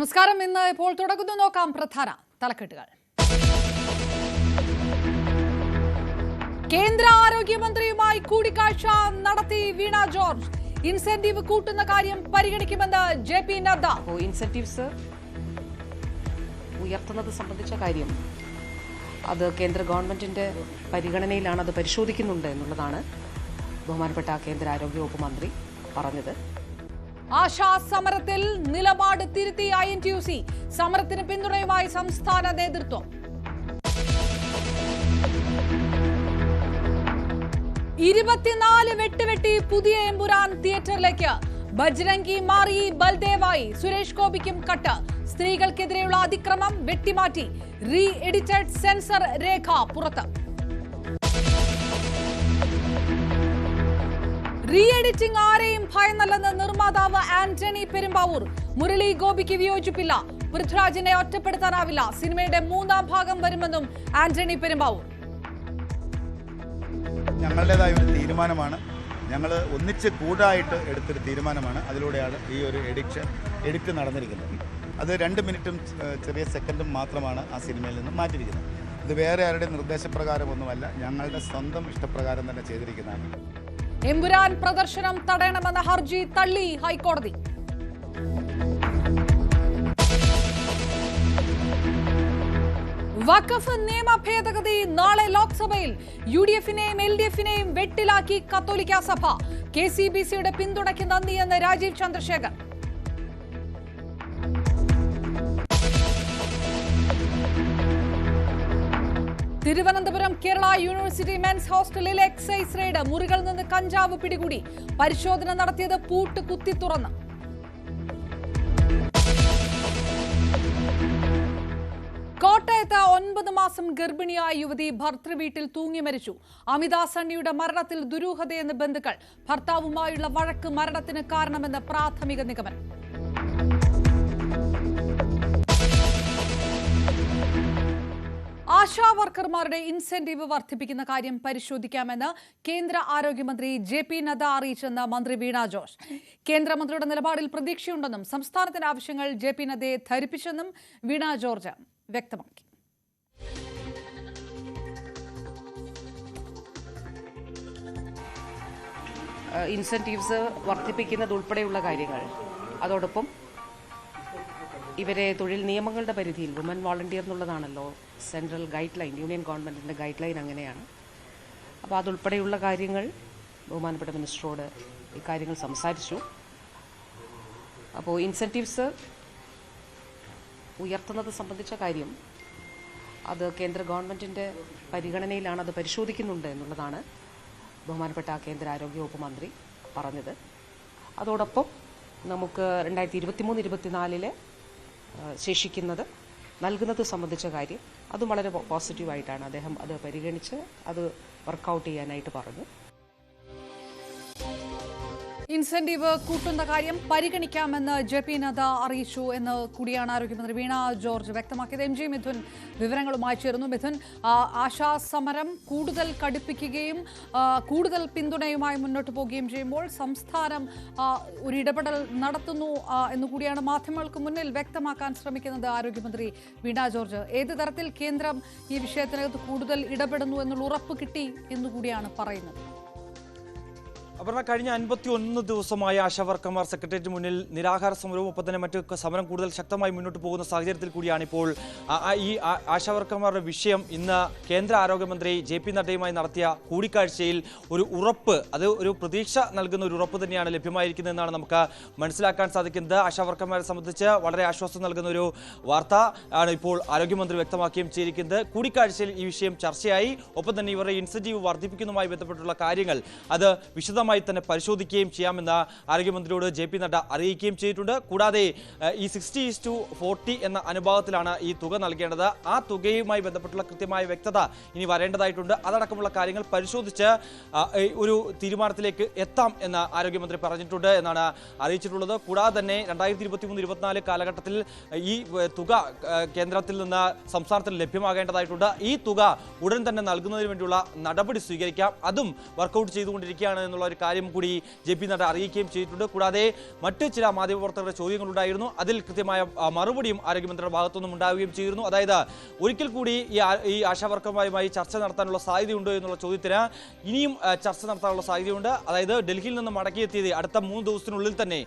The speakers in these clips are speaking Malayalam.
നമസ്കാരം. ഇന്ന് ഇപ്പോൾ തുടങ്ങുന്നു. നോക്കാം പ്രധാന തലക്കെട്ടുകൾ. കേന്ദ്ര ആരോഗ്യമന്ത്രിയുമായി കൂടിക്കാഴ്ച നടത്തി വീണ ജോർജ്. ഇൻസെന്റീവ് കൂട്ടുന്ന കാര്യം പരിഗണിക്കുമെന്ന് JP നദ്ദ. ഇൻസെന്റീവ്സ് ഉയർത്തുന്നത് സംബന്ധിച്ച കാര്യം അത് കേന്ദ്ര ഗവൺമെന്റിന്റെ പരിഗണനയിലാണ്, അത് പരിശോധിക്കുന്നുണ്ട് എന്നുള്ളതാണ് ബഹുമാനപ്പെട്ട കേന്ദ്ര ആരോഗ്യവകുപ്പ് മന്ത്രി പറഞ്ഞത്. ആശാ സമരത്തിൽ നിലപാട് തിരുത്തി INTUC. സമരത്തിന് പിന്തുണയുമായി സംസ്ഥാന നേതൃത്വം. 24 വെട്ടുവെട്ടി പുതിയ എമ്പുരാൻ തിയേറ്ററിലേക്ക്. ബജ്രംഗി മാറി ബൽദേവായി. സുരേഷ് ഗോപിക്കും കട്ട്. സ്ത്രീകൾക്കെതിരെയുള്ള അതിക്രമം വെട്ടിമാറ്റി. റീ എഡിറ്റഡ് സെൻസർ രേഖ പുറത്ത്. റീ എഡിറ്റിംഗ് ആരെയും ഭയന്നല്ലെന്ന് നിർമ്മാതാവ് ആന്റണി പെരുമ്പാവൂർ. മുരളി ഗോപിക്ക് വിയോജിപ്പില്ല. പൃഥ്വിരാജിനെ ഒറ്റപ്പെടുത്താനാവില്ല. സിനിമയുടെ 3ാം ഭാഗം വരുമെന്നും ആന്റണി പെരുമ്പാവൂർ. ഞങ്ങളുടേതായ ഒരു തീരുമാനമാണ്, ഞങ്ങൾ ഒന്നിച്ച് കൂടായിട്ട് എടുത്തൊരു തീരുമാനമാണ്. അതിലൂടെയാണ് ഈ ഒരു എഡിറ്റ് നടന്നിരിക്കുന്നത്. അത് 2 മിനിറ്റും ചെറിയ സെക്കൻഡും മാത്രമാണ് ആ സിനിമയിൽ നിന്ന് മാറ്റിയിരിക്കുന്നത്. ഇത് വേറെ ആരുടെ നിർദ്ദേശപ്രകാരമൊന്നുമല്ല, ഞങ്ങളുടെ സ്വന്തം ഇഷ്ടപ്രകാരം തന്നെ ചെയ്തിരിക്കുന്നതാണ്. എമ്പുരാൻ പ്രദർശനം തടയണമെന്ന ഹർജി തള്ളി ഹൈക്കോടതി. വഖഫ് നിയമ ഭേദഗതി നാളെ ലോക്സഭയിൽ. UDF-നെയും LDF-നെയും വെട്ടിലാക്കി കത്തോലിക്ക സഭ. KCBC-യുടെ പിന്തുണയ്ക്ക് നന്ദിയെന്ന് രാജീവ് ചന്ദ്രശേഖർ. തിരുവനന്തപുരം കേരള യൂണിവേഴ്സിറ്റി മെൻസ് ഹോസ്റ്റലിൽ എക്സൈസ് റെയ്ഡ്. മുറികളിൽ നിന്ന് കഞ്ചാവ് പിടികൂടി. പരിശോധന നടത്തിയത് പൂട്ട് കുത്തി തുറന്ന്. കോട്ടയത്ത് 9 മാസം ഗർഭിണിയായ യുവതി ഭർത്തൃവീട്ടിൽ തൂങ്ങി മരിച്ചു. അമിത സണ്ണിയുടെ മരണത്തിൽ ദുരൂഹതയെന്ന് ബന്ധുക്കൾ. ഭർത്താവുമായുള്ള വഴക്ക് മരണത്തിന് കാരണമെന്ന് പ്രാഥമിക നിഗമനം. ആശാ വർക്കർമാരുടെ ഇൻസെന്റീവ് വർദ്ധിപ്പിക്കുന്ന കാര്യം പരിശോധിക്കാമെന്ന് കേന്ദ്ര ആരോഗ്യമന്ത്രി JP നദ്ദ അറിയിച്ചെന്ന് മന്ത്രി വീണ ജോർജ്. കേന്ദ്രമന്ത്രിയുടെ നിലപാടിൽ പ്രതീക്ഷയുണ്ടെന്നും സംസ്ഥാനത്തിന്റെ ആവശ്യങ്ങൾ JP നദ്ദയെ ധരിപ്പിച്ചെന്നും വീണ ജോർജ് വ്യക്തമാക്കി. ഇൻസെന്റീവ്സ് വർദ്ധിപ്പിക്കുന്നതുൾപ്പെടെയുള്ള കാര്യങ്ങൾ, അതോടൊപ്പം ഇവരെ തൊഴിൽ നിയമങ്ങളുടെ പരിധിയിൽ വുമൻ വോളണ്ടിയർ എന്നുള്ളതാണല്ലോ സെൻട്രൽ ഗൈഡ് ലൈൻ, യൂണിയൻ ഗവൺമെൻറ്റിൻ്റെ ഗൈഡ് ലൈൻ അങ്ങനെയാണ്. അപ്പോൾ അതുൾപ്പെടെയുള്ള കാര്യങ്ങൾ ബഹുമാനപ്പെട്ട മിനിസ്റ്ററോട് ഇക്കാര്യങ്ങൾ സംസാരിച്ചു. അപ്പോൾ ഇൻസെന്റീവ്സ് ഉയർത്തുന്നത് സംബന്ധിച്ച കാര്യം അത് കേന്ദ്ര ഗവൺമെൻറ്റിൻ്റെ പരിഗണനയിലാണ്, അത് പരിശോധിക്കുന്നുണ്ട് എന്നുള്ളതാണ് ബഹുമാനപ്പെട്ട കേന്ദ്ര ആരോഗ്യവകുപ്പ് മന്ത്രി പറഞ്ഞത്. അതോടൊപ്പം നമുക്ക് 2023-24 ശേഷിക്കുന്നത് നൽകുന്നത് സംബന്ധിച്ച കാര്യം അതും വളരെ പോസിറ്റീവായിട്ടാണ് അദ്ദേഹം അത് പരിഗണിച്ച് അത് വർക്കൗട്ട് ചെയ്യാനായിട്ട് പറഞ്ഞു. ഇൻസെന്റീവ് കൂട്ടുന്ന കാര്യം പരിഗണിക്കാമെന്ന് JP നദ്ദ അറിയിച്ചു എന്ന് കൂടിയാണ് ആരോഗ്യമന്ത്രി വീണ ജോർജ് വ്യക്തമാക്കിയത്. MJ മിഥുൻ വിവരങ്ങളുമായി ചേർന്നു. മിഥുൻ, ആശാ സമരം കൂടുതൽ കടുപ്പിക്കുകയും കൂടുതൽ പിന്തുണയുമായി മുന്നോട്ട് പോവുകയും ചെയ്യുമ്പോൾ സംസ്ഥാനം ഒരു ഇടപെടൽ നടത്തുന്നു എന്നുകൂടിയാണ് മാധ്യമങ്ങൾക്ക് മുന്നിൽ വ്യക്തമാക്കാൻ ശ്രമിക്കുന്നത് ആരോഗ്യമന്ത്രി വീണ ജോർജ്. ഏത് തരത്തിൽ കേന്ദ്രം ഈ വിഷയത്തിനകത്ത് കൂടുതൽ ഇടപെടുന്നു എന്നുള്ള ഉറപ്പ് കിട്ടി എന്നുകൂടിയാണ് പറയുന്നത്? അപർണ, കഴിഞ്ഞ 51 ദിവസമായി ആശാവർക്കർമാർ സെക്രട്ടേറിയറ്റ് മുന്നിൽ നിരാഹാര സമരവും ഒപ്പം തന്നെ മറ്റു സമരം കൂടുതൽ ശക്തമായി മുന്നോട്ട് പോകുന്ന സാഹചര്യത്തിൽ കൂടിയാണ് ഇപ്പോൾ ഈ ആശാവർക്കർമാരുടെ വിഷയം ഇന്ന് കേന്ദ്ര ആരോഗ്യമന്ത്രി JP നദ്ദയുമായി നടത്തിയ കൂടിക്കാഴ്ചയിൽ ഒരു ഉറപ്പ്, അത് ഒരു പ്രതീക്ഷ നൽകുന്ന ഒരു ഉറപ്പ് തന്നെയാണ് ലഭ്യമായിരിക്കുന്നതെന്നാണ് നമുക്ക് മനസ്സിലാക്കാൻ സാധിക്കുന്നത്. ആശാവർക്കർമാരെ സംബന്ധിച്ച് വളരെ ആശ്വാസം നൽകുന്ന ഒരു വാർത്ത ആണ് ഇപ്പോൾ ആരോഗ്യമന്ത്രി വ്യക്തമാക്കുകയും ചെയ്തിരിക്കുന്നത്. കൂടിക്കാഴ്ചയിൽ ഈ വിഷയം ചർച്ചയായി. ഒപ്പം തന്നെ ഇവരുടെ ഇൻസെന്റീവ് വർദ്ധിപ്പിക്കുന്നതുമായി ബന്ധപ്പെട്ടുള്ള കാര്യങ്ങൾ അത് വിശദമായി തന്നെ പരിശോധിക്കുകയും ചെയ്യാമെന്ന് ആരോഗ്യമന്ത്രിയോട് JP നദ്ദ അറിയിക്കുകയും ചെയ്തിട്ടുണ്ട്. കൂടാതെ ഈ 60:40 എന്ന അനുപാതത്തിലാണ് ഈ തുക നൽകേണ്ടത്. ആ തുകയുമായി ബന്ധപ്പെട്ടുള്ള കൃത്യമായ വ്യക്തത ഇനി വരേണ്ടതായിട്ടുണ്ട്. അതടക്കമുള്ള കാര്യങ്ങൾ പരിശോധിച്ച് ഒരു തീരുമാനത്തിലേക്ക് എത്താം എന്ന് ആരോഗ്യമന്ത്രി പറഞ്ഞിട്ടുണ്ട് എന്നാണ് അറിയിച്ചിട്ടുള്ളത്. കൂടാതെ തന്നെ 2023-24 കാലഘട്ടത്തിൽ ഈ തുക കേന്ദ്രത്തിൽ നിന്ന് സംസ്ഥാനത്തിന് ലഭ്യമാകേണ്ടതായിട്ടുണ്ട്. ഈ തുക ഉടൻ തന്നെ നൽകുന്നതിന് വേണ്ടിയുള്ള നടപടി സ്വീകരിക്കാം. അതും വർക്കൗട്ട് ചെയ്തുകൊണ്ടിരിക്കുകയാണ് എന്നുള്ള ഒരു കാര്യം കൂടി JP നദ്ദ അറിയിക്കുകയും ചെയ്തിട്ടുണ്ട്. കൂടാതെ മറ്റ് ചില മാധ്യമപ്രവർത്തകരുടെ ചോദ്യങ്ങളുണ്ടായിരുന്നു. അതിൽ കൃത്യമായ മറുപടിയും ആരോഗ്യമന്ത്രിയുടെ ഭാഗത്തുനിന്നും ഉണ്ടാവുകയും ചെയ്തിരുന്നു. അതായത് ഒരിക്കൽ കൂടി ഈ ആശാവർക്കർമാരുമായി ചർച്ച നടത്താനുള്ള സാധ്യതയുണ്ടോ എന്നുള്ള ചോദ്യത്തിന് ഇനിയും ചർച്ച നടത്താനുള്ള സാധ്യതയുണ്ട്. അതായത് ഡൽഹിയിൽ നിന്ന് മടക്കിയെത്തിയത് അടുത്ത 3 ദിവസത്തിനുള്ളിൽ തന്നെ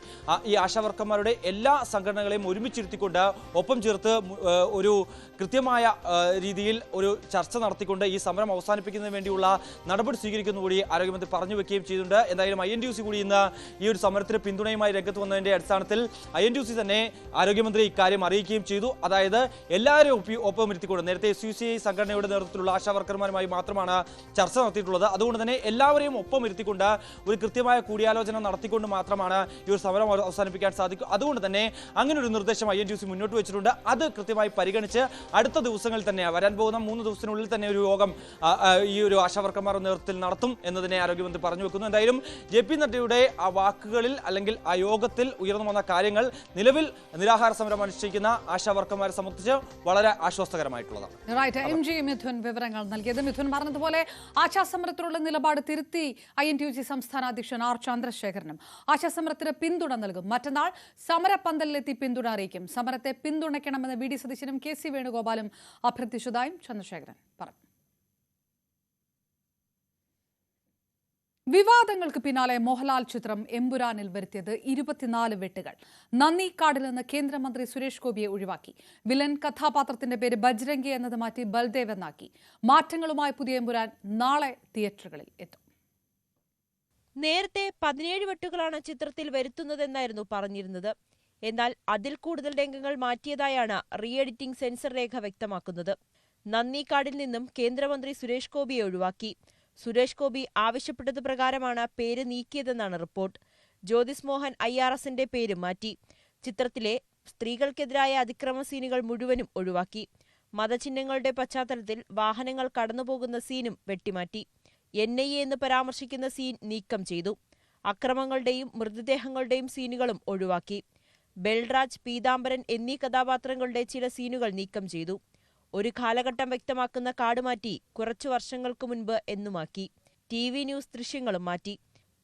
ഈ ആശാവർക്കർമാരുടെ എല്ലാ സംഘടനകളെയും ഒരുമിച്ചിരുത്തിക്കൊണ്ട് ഒപ്പം ചേർത്ത് ഒരു കൃത്യമായ രീതിയിൽ ഒരു ചർച്ച നടത്തിക്കൊണ്ട് ഈ സമരം അവസാനിപ്പിക്കുന്നതിന് വേണ്ടിയുള്ള നടപടി സ്വീകരിക്കുന്ന കൂടി ആരോഗ്യമന്ത്രി പറഞ്ഞു വെക്കുകയും ചെയ്തിട്ടുണ്ട്. എന്തായാലും INTUC കൂടി ഇന്ന് ഈ ഒരു സമരത്തിന് പിന്തുണയുമായി രംഗത്ത് വന്നതിന്റെ അടിസ്ഥാനത്തിൽ INTUC തന്നെ ആരോഗ്യമന്ത്രി ഇക്കാര്യം അറിയിക്കുകയും ചെയ്തു. അതായത് എല്ലാവരും ഒപ്പം ഇരുത്തിക്കൊണ്ട് നേരത്തെ SUCI സംഘടനയുടെ നേതൃത്വത്തിലുള്ള ആശാവർക്കർമാരുമായി മാത്രമാണ് ചർച്ച നടത്തിയിട്ടുള്ളത്. അതുകൊണ്ട് തന്നെ എല്ലാവരെയും ഒപ്പം ഇരുത്തിക്കൊണ്ട് ഒരു കൃത്യമായ കൂടിയാലോചന നടത്തിക്കൊണ്ട് മാത്രമാണ് ഈ ഒരു സമരം അവസാനിപ്പിക്കാൻ സാധിക്കും. അതുകൊണ്ട് തന്നെ അങ്ങനെ ഒരു നിർദ്ദേശം INTUC മുന്നോട്ട് വെച്ചിട്ടുണ്ട്. അത് കൃത്യമായി പരിഗണിച്ച് അടുത്ത ദിവസങ്ങളിൽ തന്നെ വരാൻ പോകുന്ന 3 ദിവസത്തിനുള്ളിൽ തന്നെ ഒരു യോഗം ഈ ഒരു ആശാവർക്കർമാരുടെ നേതൃത്വത്തിൽ നടത്തും എന്നതിനെ ആരോഗ്യമന്ത്രി പറഞ്ഞു വെക്കുന്നു. എന്തായാലും JP നദ്ദയുടെ ആ വാക്കുകളിൽ അല്ലെങ്കിൽ ആ യോഗത്തിൽ ഉയർന്നു വന്ന കാര്യങ്ങൾ നിലവിൽ നിരാഹാര സമരം അനുഷ്ഠിക്കുന്ന ആശാവർക്കർമാരെ സംബന്ധിച്ച് വളരെ ആശ്വാസകരമായിട്ടുള്ളതാണ്. MG മിഥുൻ വിവരങ്ങൾ നൽകിയത്. മിഥുൻ പറഞ്ഞതുപോലെ ആശാസമരത്തിലുള്ള നിലപാട് തിരുത്തി INTUC സംസ്ഥാന അധ്യക്ഷൻ R ചന്ദ്രശേഖരനും ആശാസമരത്തിന് പിന്തുണ നൽകും. മറ്റന്നാൾ സമരപ്പന്തലിലെത്തി പിന്തുണ അറിയിക്കും. സമരത്തെ പിന്തുണയ്ക്കണമെന്ന് VD സതീശനും KC വേണുഗോപാലും അഭ്യർത്ഥിച്ചതായും ചന്ദ്രശേഖരൻ പറഞ്ഞു. വിവാദങ്ങൾക്ക് പിന്നാലെ മോഹൻലാൽ ചിത്രം എമ്പുരാനിൽ വരുത്തിയത് 24 വെട്ടുകൾ. നന്ദിക്കാടിൽ നിന്ന് കേന്ദ്രമന്ത്രി സുരേഷ് ഗോപിയെ ഒഴിവാക്കി. വില്ലൻ കഥാപാത്രത്തിന്റെ പേര് ബജ്രംഗി എന്നത് മാറ്റി ബൽദേവ് എന്നാക്കി. മാറ്റങ്ങളുമായി പുതിയ എമ്പുരാൻ നാളെ തിയേറ്ററുകളിൽ എത്തും. നേരത്തെ 17 വെട്ടുകളാണ് ചിത്രത്തിൽ വരുത്തുന്നതെന്നായിരുന്നു പറഞ്ഞിരുന്നത്. എന്നാൽ അതിൽ കൂടുതൽ രംഗങ്ങൾ മാറ്റിയതായാണ് റീ എഡിറ്റിംഗ് സെൻസർ രേഖ വ്യക്തമാക്കുന്നത്. നന്ദിക്കാടിൽ നിന്നും കേന്ദ്രമന്ത്രി സുരേഷ് ഗോപിയെ ഒഴിവാക്കി. സുരേഷ് ഗോപി ആവശ്യപ്പെട്ടത് പ്രകാരമാണ് പേര് നീക്കിയതെന്നാണ് റിപ്പോർട്ട്. ജ്യോതിസ് മോഹൻ IRSന്റെ പേര് മാറ്റി. ചിത്രത്തിലെ സ്ത്രീകൾക്കെതിരായ അതിക്രമ സീനുകൾ മുഴുവനും ഒഴിവാക്കി. മതചിഹ്നങ്ങളുടെ പശ്ചാത്തലത്തിൽ വാഹനങ്ങൾ കടന്നുപോകുന്ന സീനും വെട്ടിമാറ്റി. NIA എന്ന് പരാമർശിക്കുന്ന സീൻ നീക്കം ചെയ്തു. അക്രമങ്ങളുടെയും മൃതദേഹങ്ങളുടെയും സീനുകളും ഒഴിവാക്കി. ബൽരാജ്, പീതാംബരൻ എന്നീ കഥാപാത്രങ്ങളുടെ ചില സീനുകൾ നീക്കം ചെയ്തു. ഒരു കാലഘട്ടം വ്യക്തമാക്കുന്ന കാർഡ് മാറ്റി കുറച്ചു വർഷങ്ങൾക്ക് മുൻപ് എന്നുമാക്കി. TV ന്യൂസ് ദൃശ്യങ്ങളും മാറ്റി.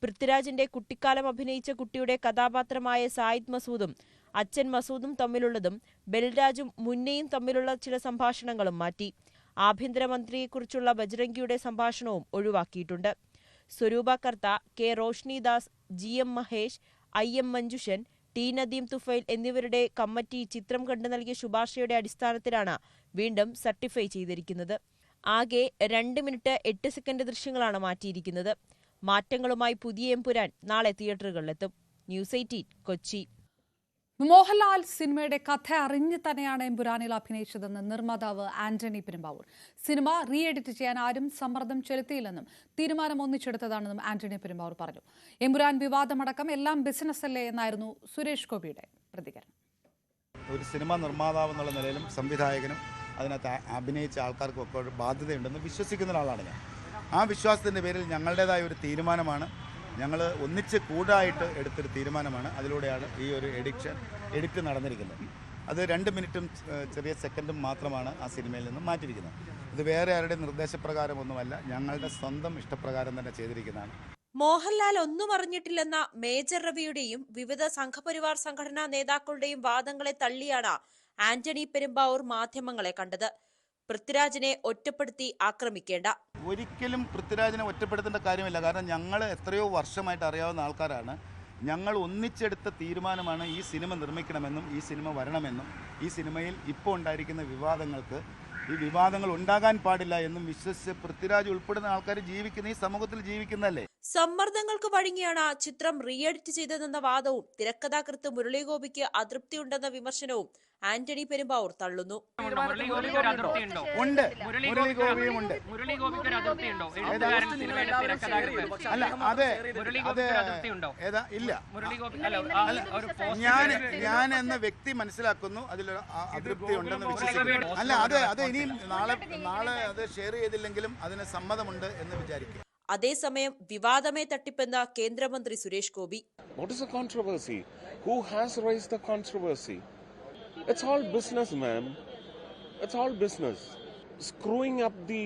പൃഥ്വിരാജിന്റെ കുട്ടിക്കാലം അഭിനയിച്ച കുട്ടിയുടെ കഥാപാത്രമായ സായിദ് മസൂദും അച്ഛൻ മസൂദും തമ്മിലുള്ളതും ബൽരാജും മുന്നയും തമ്മിലുള്ള ചില സംഭാഷണങ്ങളും മാറ്റി. ആഭ്യന്തരമന്ത്രിയെക്കുറിച്ചുള്ള ബജ്രംഗിയുടെ സംഭാഷണവും ഒഴിവാക്കിയിട്ടുണ്ട്. സ്വരൂപ കർത്ത, K റോഷ്നിദാസ്, GM Mahesh, IM മഞ്ജുഷൻ, T Nadeem Tufail എന്നിവരുടെ കമ്മിറ്റി ചിത്രം കണ്ടു നൽകിയ ശുപാർശയുടെ അടിസ്ഥാനത്തിലാണ് വീണ്ടും സർട്ടിഫൈ ചെയ്തിരിക്കുന്നത്. ആകെ 2 മിനിറ്റ് 8 സെക്കൻഡ് ദൃശ്യങ്ങളാണ് മാറ്റിയിരിക്കുന്നത്. മാറ്റങ്ങളുമായി പുതിയ എമ്പുരാൻ നാളെ തിയേറ്ററുകളിലെത്തും. ന്യൂസ് 18 കൊച്ചി. മോഹൻലാൽ സിനിമയുടെ കഥ അറിഞ്ഞ് തന്നെയാണ് എമ്പുരാനിൽ അഭിനയിച്ചതെന്ന് നിർമ്മാതാവ് Antony Perumbavoor. Cinema re edit ചെയ്യാൻ ആരും സമ്മർദ്ദം ചെലുത്തിയില്ലെന്നും തീരുമാനം ഒന്നിച്ചെടുത്തതാണെന്നും ആന്റണി പെരുമ്പാവൂർ പറഞ്ഞു. എമ്പുരാൻ വിവാദമടക്കം എല്ലാം ബിസിനസ് അല്ലേ എന്നായിരുന്നു സുരേഷ് ഗോപിയുടെ പ്രതികരണം. ഒരു സിനിമ നിർമ്മാതാവ് എന്നുള്ള നിലയിലും സംവിധായകനും അതിനകത്ത് അഭിനയിച്ച ആൾക്കാർക്കും ഒക്കെ ഒരു ബാധ്യതയുണ്ടെന്ന് വിശ്വസിക്കുന്ന ഒരാളാണ് ഞാൻ. ആ വിശ്വാസത്തിൻ്റെ പേരിൽ ഞങ്ങളുടേതായ ഒരു തീരുമാനമാണ്, ഞങ്ങൾ ഒന്നിച്ച് കൂടായിട്ട് എടുത്തൊരു തീരുമാനമാണ്. അതിലൂടെയാണ് ഈ ഒരു എഡിറ്റ് നടന്നിരിക്കുന്നത്. അത് 2 മിനിറ്റും ചെറിയ സെക്കൻഡും മാത്രമാണ് ആ സിനിമയിൽ നിന്നും മാറ്റിയിരിക്കുന്നത്. ഇത് വേറെ ആരുടെ നിർദ്ദേശപ്രകാരമൊന്നുമല്ല, ഞങ്ങളുടെ സ്വന്തം ഇഷ്ടപ്രകാരം തന്നെ ചെയ്തിരിക്കുന്നതാണ്. മോഹൻലാൽ ഒന്നും അറിഞ്ഞിട്ടില്ലെന്ന മേജർ രവിയുടെയും വിവിധ സംഘപരിവാർ സംഘടനാ നേതാക്കളുടെയും വാദങ്ങളെ തള്ളിയാണ് ആന്റണി പെരുമ്പാവൂർ മാധ്യമങ്ങളെ കണ്ടത്. പൃഥ്വിരാജിനെ ഒറ്റപ്പെടുത്തി ആക്രമിക്കേണ്ട. ഒരിക്കലും പൃഥ്വിരാജിനെ ഒറ്റപ്പെടുത്തേണ്ട കാര്യമില്ല. കാരണം ഞങ്ങൾ എത്രയോ വർഷമായിട്ട് അറിയാവുന്ന ആൾക്കാരാണ്. ഞങ്ങൾ ഒന്നിച്ചെടുത്ത തീരുമാനമാണ് ഈ സിനിമ നിർമ്മിക്കണമെന്നും ഈ സിനിമ വരണമെന്നും ഈ സിനിമയിൽ ഇപ്പോൾ ഉണ്ടായിരിക്കുന്ന ഈ വിവാദങ്ങൾ ഉണ്ടാകാൻ പാടില്ല എന്നും വിശ്വസിച്ച് പൃഥ്വിരാജ് ഉൾപ്പെടുന്ന ആൾക്കാർ ജീവിക്കുന്ന ഈ സമൂഹത്തിൽ ജീവിക്കുന്നതല്ലേ. സമ്മർദ്ദങ്ങൾക്ക് വഴങ്ങിയാണ് ചിത്രം റീ എഡിറ്റ് ചെയ്തതെന്ന വാദവും തിരക്കഥാകൃത്ത് മുരളി ഗോപിക്ക് അതൃപ്തിയുണ്ടെന്ന വിമർശനവും ആന്റണി പെരുമ്പാവൂർ തള്ളുന്നു. ഞാൻ എന്ന വ്യക്തി മനസ്സിലാക്കുന്നു അതിലൊരു അതൃപ്തി ഉണ്ടെന്ന് വിശ്വസിക്കുന്നു. അല്ല, അത് ഇനിയും നാളെ അത് ഷെയർ ചെയ്തില്ലെങ്കിലും അതിന് സമ്മതമുണ്ട് എന്ന് വിചാരിക്കും. അതേസമയം വിവാദമേ തട്ടിപ്പെന്ന കേന്ദ്രമന്ത്രി Suresh Gopi. What is the controversy? Who has raised the controversy? It's all business, ma'am. It's all business. Screwing up the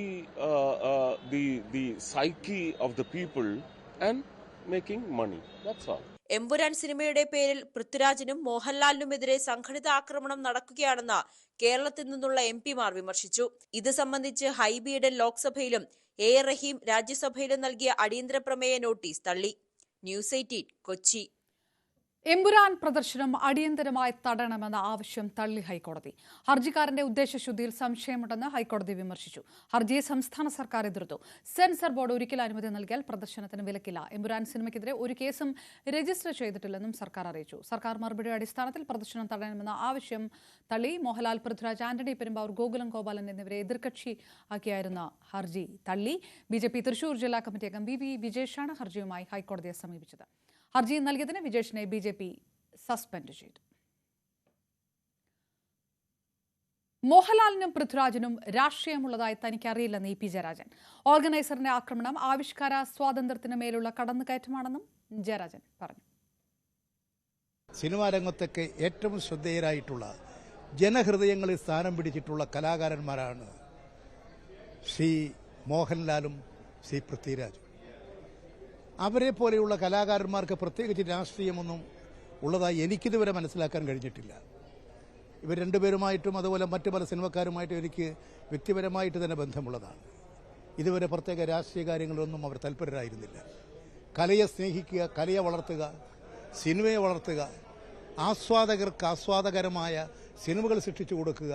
psyche of the people and making money. That's all. Empuraan സിനിമയുടെ പേരിൽ പൃഥ്വിരാജിനും മോഹൻലാലിനുമെതിരെ സംഘടിത ആക്രമണം നടക്കുകയാണെന്ന് കേരളത്തിൽ നിന്നുള്ള എംപിമാർ വിമർശിച്ചു. ഇത് സംബന്ധിച്ച് ഹൈബി ഈഡൻ ലോക്സഭയിലും എ റഹീം രാജ്യസഭയിലും നൽകിയ അടിയന്തര പ്രമേയ നോട്ടീസ് തള്ളി. ന്യൂസ് 18 കൊച്ചി. എമ്പുരാൻ പ്രദർശനം അടിയന്തരമായി തടയണമെന്ന ആവശ്യം തള്ളി ഹൈക്കോടതി. ഹർജിക്കാരന്റെ ഉദ്ദേശശുദ്ധിയിൽ സംശയമുണ്ടെന്ന് ഹൈക്കോടതി വിമർശിച്ചു. ഹർജിയെ സംസ്ഥാന സർക്കാർ എതിർത്തു. സെൻസർ ബോർഡ് ഒരിക്കൽ അനുമതി നൽകിയാൽ പ്രദർശനത്തിന് വിലക്കില്ല. എമ്പുരാൻ സിനിമയ്ക്കെതിരെ ഒരു കേസും രജിസ്റ്റർ ചെയ്തിട്ടില്ലെന്നും സർക്കാർ അറിയിച്ചു. സർക്കാർ മറുപടിയുടെ അടിസ്ഥാനത്തിൽ പ്രദർശനം തടയണമെന്ന ആവശ്യം തള്ളി. മോഹൻലാൽ, പൃഥ്വിരാജ്, ആന്റണി പെരുമ്പാവൂർ, ഗോകുലം ഗോപാലൻ എന്നിവരെ എതിർകക്ഷിയാക്കിയായിരുന്ന ഹർജി തള്ളി. BJP തൃശൂർ ജില്ലാ കമ്മിറ്റി അംഗം VV വിജേഷാണ് ഹർജിയുമായി ഹൈക്കോടതിയെ സമീപിച്ചത്. ഹർജി നൽകിയതിന് വിജേഷിനെ BJP സസ്പെൻഡ് ചെയ്തു. മോഹൻലാലിനും പൃഥ്വിരാജിനും രാഷ്ട്രീയമുള്ളതായി തനിക്കറിയില്ലെന്ന് EP ജയരാജൻ. ഓർഗനൈസറിന്റെ ആക്രമണം ആവിഷ്കാര സ്വാതന്ത്ര്യത്തിന് മേലുള്ള കടന്നുകയറ്റമാണെന്നും ജയരാജൻ പറഞ്ഞു. സിനിമാ രംഗത്തൊക്കെ ഏറ്റവും ശ്രദ്ധേയരായിട്ടുള്ള ജനഹൃദയങ്ങളിൽ സ്ഥാനം പിടിച്ചിട്ടുള്ള കലാകാരന്മാരാണ് ശ്രീ മോഹൻലാലും ശ്രീ പൃഥ്വിരാജും. അവരെ പോലെയുള്ള കലാകാരന്മാർക്ക് പ്രത്യേകിച്ച് രാഷ്ട്രീയമൊന്നും ഉള്ളതായി എനിക്കിതുവരെ മനസ്സിലാക്കാൻ കഴിഞ്ഞിട്ടില്ല. ഇവർ രണ്ടുപേരുമായിട്ടും അതുപോലെ മറ്റു പല സിനിമക്കാരുമായിട്ടും എനിക്ക് വ്യക്തിപരമായിട്ട് തന്നെ ബന്ധമുള്ളതാണ്. ഇതുവരെ പ്രത്യേക രാഷ്ട്രീയ കാര്യങ്ങളിലൊന്നും അവർ തൽപരരായിരുന്നില്ല. കലയെ സ്നേഹിക്കുക, കലയെ വളർത്തുക, സിനിമയെ വളർത്തുക, ആസ്വാദകർക്ക് ആസ്വാദകരമായ സിനിമകൾ സൃഷ്ടിച്ചു കൊടുക്കുക,